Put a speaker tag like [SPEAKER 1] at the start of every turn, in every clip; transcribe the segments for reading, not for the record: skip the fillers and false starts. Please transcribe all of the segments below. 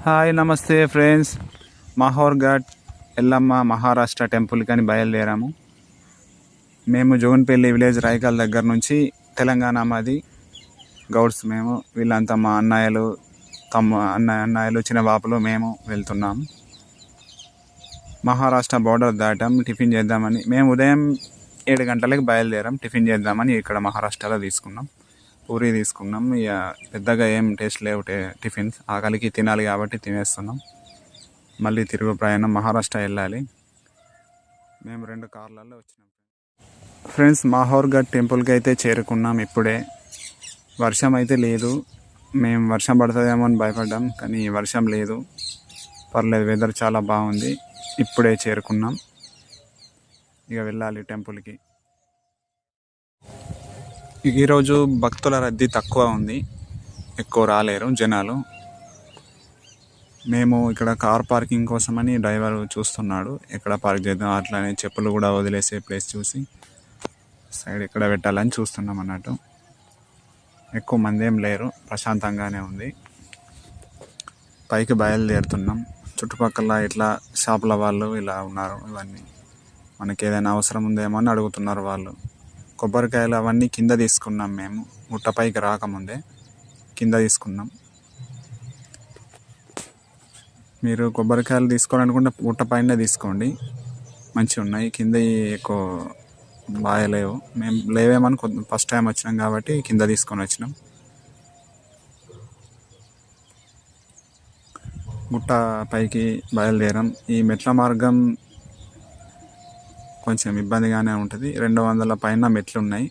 [SPEAKER 1] Hi నమస్తే friends. మహోర్ఘాట్ Yellamma Maharashtra temple కానీ బయలుదేరాము. మేము జోగిన్పల్లి విలేజ్ రాయకల్ దగ్గర నుంచి తెలంగాణ మాది గౌడ్స్. మేము వీళ్ళంతా మా అన్నయ్యలు అన్నయ్యలు చిన్న బాపులు మేము వెళ్తున్నాము. మహారాష్ట్ర బార్డర్ దాటాం. టిఫిన్ చేద్దామని మేము ఉదయం 7 గంటలకు బయలుదేరాం. టిఫిన్ చేద్దామని ఇక్కడ మహారాష్ట్రలో తీసుకున్నాం. పూరి తీసుకున్నాం. ఇక పెద్దగా ఏం టేస్ట్ లేవు టిఫిన్స్. ఆకలికి తినాలి కాబట్టి తినేస్తున్నాం. మళ్ళీ తిరుగు ప్రయాణం మహారాష్ట్ర వెళ్ళాలి. మేము 2 కార్లలో వచ్చినాం ఫ్రెండ్స్. మహోర్ఘాట్ టెంపుల్కి అయితే చేరుకున్నాం ఇప్పుడే. వర్షం అయితే లేదు. మేము వర్షం పడుతుందేమో అని భయపడ్డాం, కానీ వర్షం లేదు. పర్లేదు, వెదర్ చాలా బాగుంది. ఇప్పుడే చేరుకున్నాం. ఇక వెళ్ళాలి టెంపుల్కి. ఈరోజు భక్తుల రద్దీ తక్కువ ఉంది, ఎక్కువ రాలేరు జనాలు. మేము ఇక్కడ కార్ పార్కింగ్ కోసమని డ్రైవర్ చూస్తున్నాడు ఎక్కడ పార్క్ చేద్దాం. అట్లానే చెప్పులు కూడా వదిలేసే ప్లేస్ చూసి సైడ్ ఎక్కడ పెట్టాలని చూస్తున్నాం అన్నట్టు. ఎక్కువ మంది ఏం లేరు, ప్రశాంతంగానే ఉంది. పైకి బయలుదేరుతున్నాం. చుట్టుపక్కల ఇట్లా షాపుల వాళ్ళు ఇలా ఉన్నారు. ఇవన్నీ మనకి ఏదైనా అవసరం ఉందేమో అని అడుగుతున్నారు వాళ్ళు. కొబ్బరికాయలు అవన్నీ కింద తీసుకున్నాం. మేము గుట్టపైకి రాకముందే కింద తీసుకున్నాం. మీరు కొబ్బరికాయలు తీసుకోవాలనుకుంటే గుట్టపైనే తీసుకోండి, మంచిగా ఉన్నాయి. కింద ఎక్కువ బాగలేవు. మేము లేవేమని ఫస్ట్ టైం వచ్చినాం కాబట్టి కింద తీసుకొని వచ్చినాం. గుట్ట పైకి బయలుదేరాం. ఈ మెట్ల మార్గం కొంచెం ఇబ్బందిగానే ఉంటుంది. 200 పైన మెట్లు ఉన్నాయి.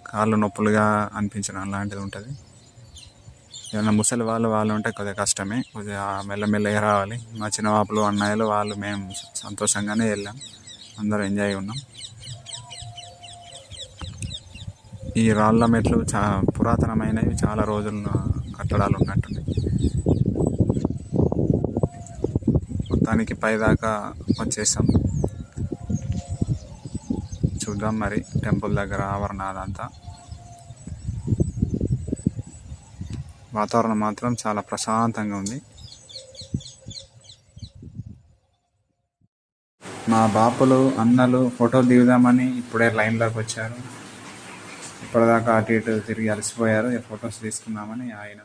[SPEAKER 1] కాళ్ళు నొప్పులుగా అనిపించడం లాంటిది ఉంటుంది. ఏదైనా ముసలి వాళ్ళు ఉంటే కొద్దిగా కష్టమే. కొద్దిగా మెల్లమెల్లగా రావాలి. మా చిన్నవాపులు అన్నయ్యలు వాళ్ళు మేము సంతోషంగానే వెళ్ళాం. అందరూ ఎంజాయ్ ఉన్నాం. ఈ రాళ్ళ మెట్లు పురాతనమైనవి, చాలా రోజుల కట్టడాలు ఉన్నట్టున్నాయి. మొత్తానికి పైదాకా వచ్చేసాం. చూద్దాం మరి టెంపుల్ దగ్గర ఆవరణ అదంతా. వాతావరణం మాత్రం చాలా ప్రశాంతంగా ఉంది. మా బాపులు అన్నలు ఫోటో దిగుదామని ఇప్పుడే లైన్లోకి వచ్చారు. ఇప్పటిదాకా అటు ఇటు తిరిగి అలసిపోయారు. ఫొటోస్ తీసుకుందామని ఆయన.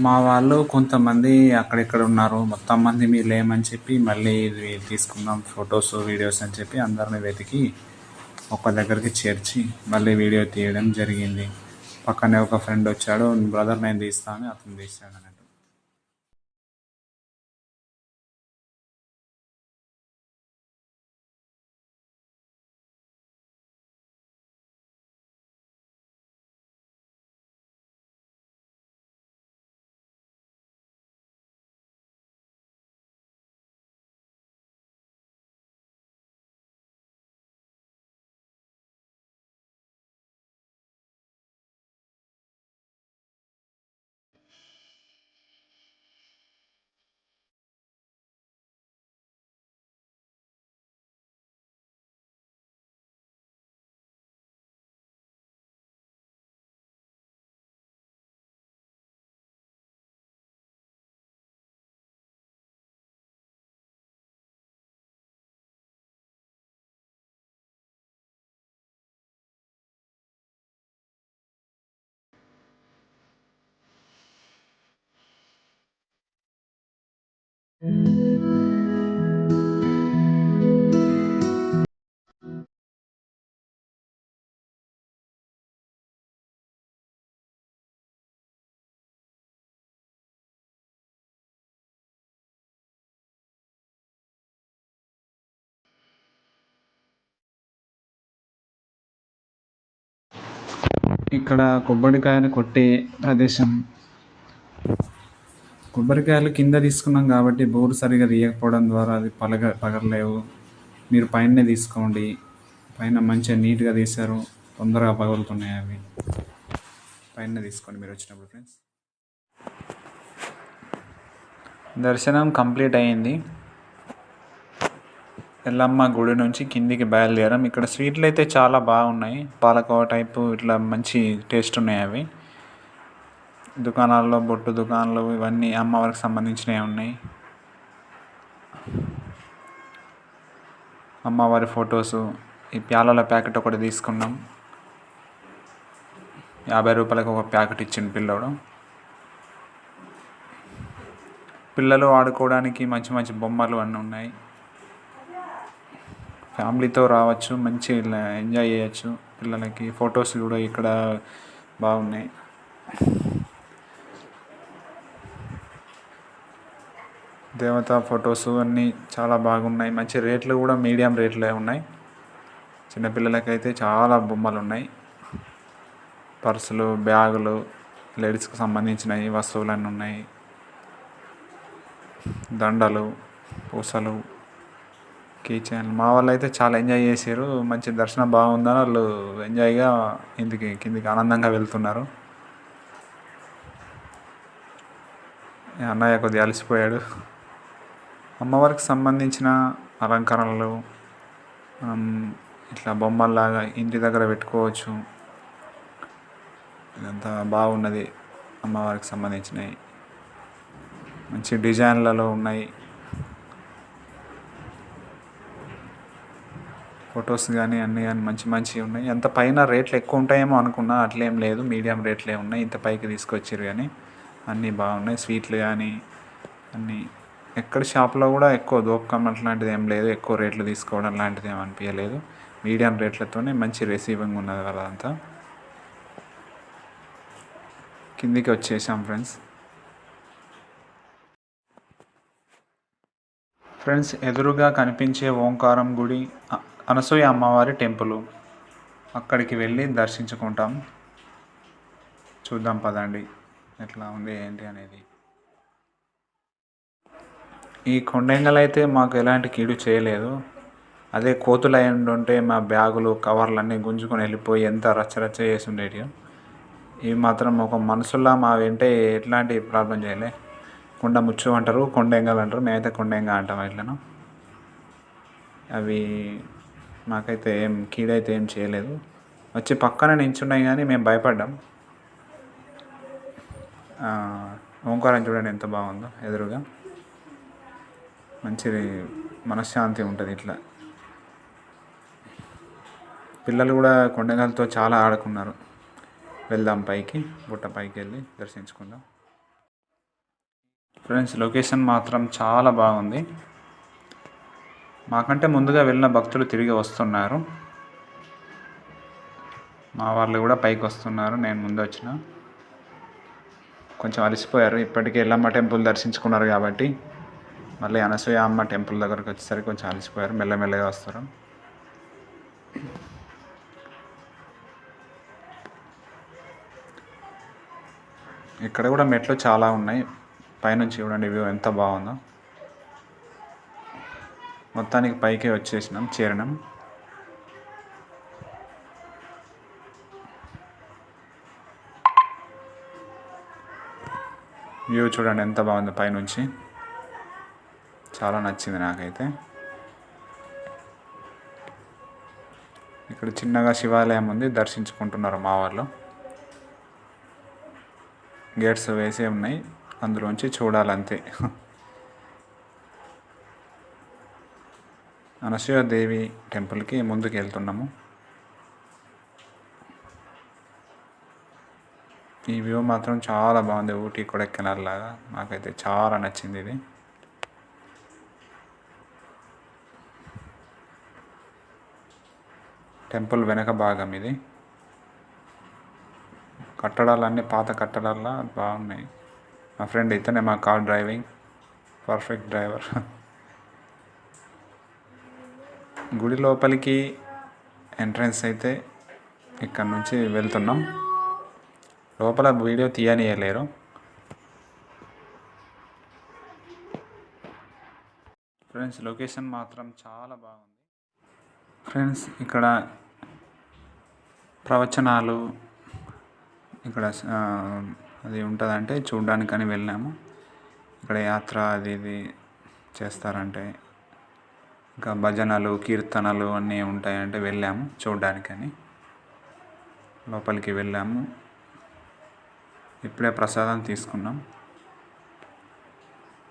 [SPEAKER 1] మా వాళ్ళు కొంతమంది అక్కడిక్కడ ఉన్నారు. మొత్తం మంది మీరు లేమని చెప్పి మళ్ళీ తీసుకుందాం ఫొటోస్ వీడియోస్ అని చెప్పి అందరిని వెతికి ఒక దగ్గరికి చేర్చి మళ్ళీ వీడియో తీయడం జరిగింది. పక్కనే ఒక ఫ్రెండ్ వచ్చాడు. బ్రదర్ నేను తీస్తాను, అతను తీసాడు అన్నట్టు. ఇక్కడ కొబ్బరికాయను కొట్టే ప్రదేశం కొబ్బరికాయలు కింద తీసుకున్నాం కాబట్టి బోరు సరిగా తీయకపోవడం ద్వారా అది పగలలేవు. మీరు పైనే తీసుకోండి. పైన మంచిగా నీట్గా తీశారు, తొందరగా పగులుతున్నాయి అవి. పైన తీసుకోండి మీరు వచ్చినప్పుడు ఫ్రెండ్స్. దర్శనం కంప్లీట్ అయ్యింది. ఎల్లమ్మ గుడి నుంచి కిందికి బయలుదేరాం. ఇక్కడ స్వీట్లు అయితే చాలా బాగున్నాయి. పాలకోవ టైపు ఇట్లా మంచి టేస్ట్ ఉన్నాయి అవి. దుకాణాల్లో బొట్టు దుకాణాలు ఇవన్నీ అమ్మవారికి సంబంధించినవి ఉన్నాయి. అమ్మవారి ఫొటోసు, ఈ ప్యాలల ప్యాకెట్ ఒకటి తీసుకున్నాం. 50 రూపాయలకు ఒక ప్యాకెట్ ఇచ్చిండు పిల్లోడు. పిల్లలు ఆడుకోవడానికి మంచి మంచి బొమ్మలు అన్నీ ఉన్నాయి. ఫ్యామిలీతో రావచ్చు, మంచి ఎంజాయ్ చేయొచ్చు. పిల్లలకి ఫొటోస్ కూడా ఇక్కడ బాగున్నాయి. దేవతా ఫొటోస్ అన్నీ చాలా బాగున్నాయి. మంచి రేట్లు కూడా మీడియం రేట్లే ఉన్నాయి. చిన్నపిల్లలకైతే చాలా బొమ్మలు ఉన్నాయి. పర్సులు, బ్యాగులు, లేడీస్కి సంబంధించినవి వస్తువులన్నీ ఉన్నాయి. దండలు, పూసలు, కిచెన్. మా వాళ్ళు అయితే చాలా ఎంజాయ్ చేశారు. మంచి దర్శనం బాగుందని వాళ్ళు ఎంజాయ్గా కిందికి ఆనందంగా వెళ్తున్నారు. అన్నయ్య కొద్దిగా అలసిపోయాడు. అమ్మవారికి సంబంధించిన అలంకరణలు ఇట్లా బొమ్మల్లాగా ఇంటి దగ్గర పెట్టుకోవచ్చు. ఇదంతా బాగున్నది. అమ్మవారికి సంబంధించినవి మంచి డిజైన్లలో ఉన్నాయి. ఫొటోస్ కానీ అన్నీ కానీ మంచివి ఉన్నాయి. అంత పైన రేట్లు ఎక్కువ ఉంటాయేమో అనుకున్నా, అట్లేం లేదు, మీడియం రేట్లే ఉన్నాయి. ఇంత పైకి తీసుకొచ్చారు కానీ అన్నీ బాగున్నాయి. స్వీట్లు కానీ అన్నీ. ఎక్కడ షాప్లో కూడా ఎక్కువ దోపకం అట్లాంటిది ఏం లేదు. ఎక్కువ రేట్లు తీసుకోవడం లాంటిది ఏం అనిపించలేదు. మీడియం రేట్లతోనే మంచి రిసీవింగ్ ఉన్నది వాళ్ళంతా. కిందికి వచ్చేసాం ఫ్రెండ్స్. ఎదురుగా కనిపించే ఓంకారం గుడి అనసూయ అమ్మవారి టెంపుల్. అక్కడికి వెళ్ళి దర్శించుకుంటాం. చూద్దాం పదండి ఎట్లా ఉంది ఏంటి అనేది. ఈ కొండంగల్ అయితే మాకు ఎలాంటి కీడు చేయలేదు. అదే కోతులు అయి ఉంటే మా బ్యాగులు, కవర్లు అన్నీ గుంజుకొని వెళ్ళిపోయి ఎంత రచ్చరచ్చ చేసి ఉండేవి. ఇవి మాత్రం ఒక మనుషుల్లా మా వెంటే ఎట్లాంటి ప్రాబ్లం చేయలే. కొండ ముచ్చు అంటారు, కొండంగల్ అంటారు. మేమైతే కొండంగ అంటాం ఇట్లను. అవి మాకైతే కీడైతే ఏం చేయలేదు. వచ్చి పక్కన నించున్నాయి కానీ మేము భయపడ్డాం. ఓంకారం చూడండి ఎంత బాగుందో. ఎదురుగా మంచి మనశ్శాంతి ఉంటుంది. ఇట్లా పిల్లలు కూడా కొండగలతో చాలా ఆడుకున్నారు. వెళ్దాం పైకి, గుట్ట పైకి వెళ్ళి దర్శించుకుందాం ఫ్రెండ్స్. లొకేషన్ మాత్రం చాలా బాగుంది. మాకంటే ముందుగా వెళ్ళిన భక్తులు తిరిగి వస్తున్నారు. మా వాళ్ళు కూడా పైకి వస్తున్నారు. నేను ముందు వచ్చిన. కొంచెం అలసిపోయారు. ఇప్పటికే ఎల్లమ్మ టెంపుల్ దర్శించుకున్నారు కాబట్టి మళ్ళీ అనసూయ అమ్మ టెంపుల్ దగ్గరకు వచ్చేసరికి కొంచెం అలసిపోయారు. మెల్లమెల్లగా వస్తారు. ఇక్కడ కూడా మెట్లు చాలా ఉన్నాయి. పైనుంచి చూడండి వ్యూ ఎంత బాగుందో. మొత్తానికి పైకే వచ్చేసినాం, చేరినాం. వ్యూ చూడండి ఎంత బాగుందో పైనుంచి. చాలా నచ్చింది నాకైతే. ఇక్కడ చిన్నగా శివాలయం ఉంది, దర్శించుకుంటున్నారు మా వాళ్ళు. గేట్స్ వేసే ఉన్నాయి, అందులోంచి చూడాలంతే. అనసూయాదేవి టెంపుల్కి ముందుకు వెళ్తున్నాము. ఈ వ్యూ మాత్రం చాలా బాగుంది. ఊటీ కొడైకెనాల్ లాగా నాకైతే చాలా నచ్చింది ఇది. టెంపుల్ వెనక భాగం ఇది. కట్టడాలన్నీ పాత కట్టడాల్లా బాగున్నాయి. మా ఫ్రెండ్ ఇతనే మా కార్ డ్రైవింగ్ పర్ఫెక్ట్ డ్రైవర్. గుడి లోపలికి ఎంట్రన్స్ అయితే ఇక్కడ నుంచి వెళ్తున్నాం. లోపల వీడియో తీయనియలేరు. ఫ్రెండ్స్ లొకేషన్ మాత్రం చాలా బాగుంది. ఫ్రెండ్స్ ఇక్కడ ప్రవచనాలు ఇక్కడ అది ఉంటుందంటే చూడ్డానికని వెళ్ళాము. ఇక్కడ యాత్ర అది ఇది చేస్తారంటే, ఇంకా భజనలు కీర్తనలు అన్నీ ఉంటాయంటే వెళ్ళాము చూడ్డానికని. లోపలికి వెళ్ళాము. ఇప్పుడే ప్రసాదం తీసుకున్నాం.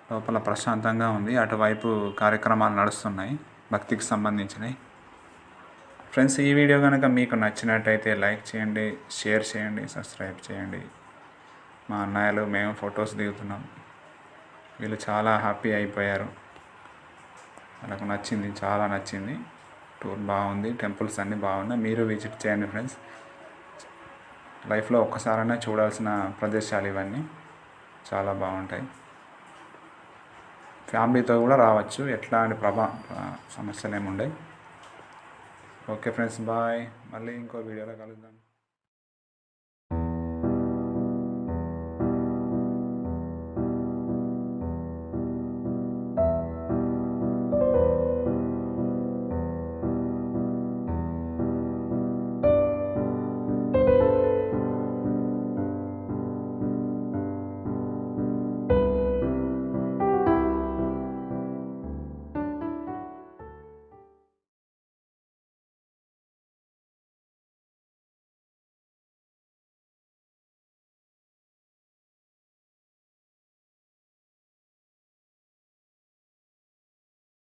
[SPEAKER 1] లోపల ప్రశాంతంగా ఉంది. అటువైపు కార్యక్రమాలు నడుస్తున్నాయి భక్తికి సంబంధించినవి. ఫ్రెండ్స్, ఈ వీడియో కనుక మీకు నచ్చినట్టయితే లైక్ చేయండి, షేర్ చేయండి, సబ్స్క్రైబ్ చేయండి. మా అన్నయ్యలు మేము ఫొటోస్ దిగుతున్నాం. వీళ్ళు చాలా హ్యాపీ అయిపోయారు. వాళ్ళకు నచ్చింది, చాలా నచ్చింది. టూర్ బాగుంది, టెంపుల్స్ అన్నీ బాగున్నాయి. మీరు విజిట్ చేయండి ఫ్రెండ్స్. లైఫ్లో ఒక్కసారైనా చూడాల్సిన ప్రదేశాలు ఇవన్నీ. చాలా బాగుంటాయి. ఫ్యామిలీతో కూడా రావచ్చు, ఎట్లాంటి సమస్యలు ఏమి ఉండవు. Okay friends, bye. మళ్ళీ ఇంకో వీడియోలో కలుద్దాం.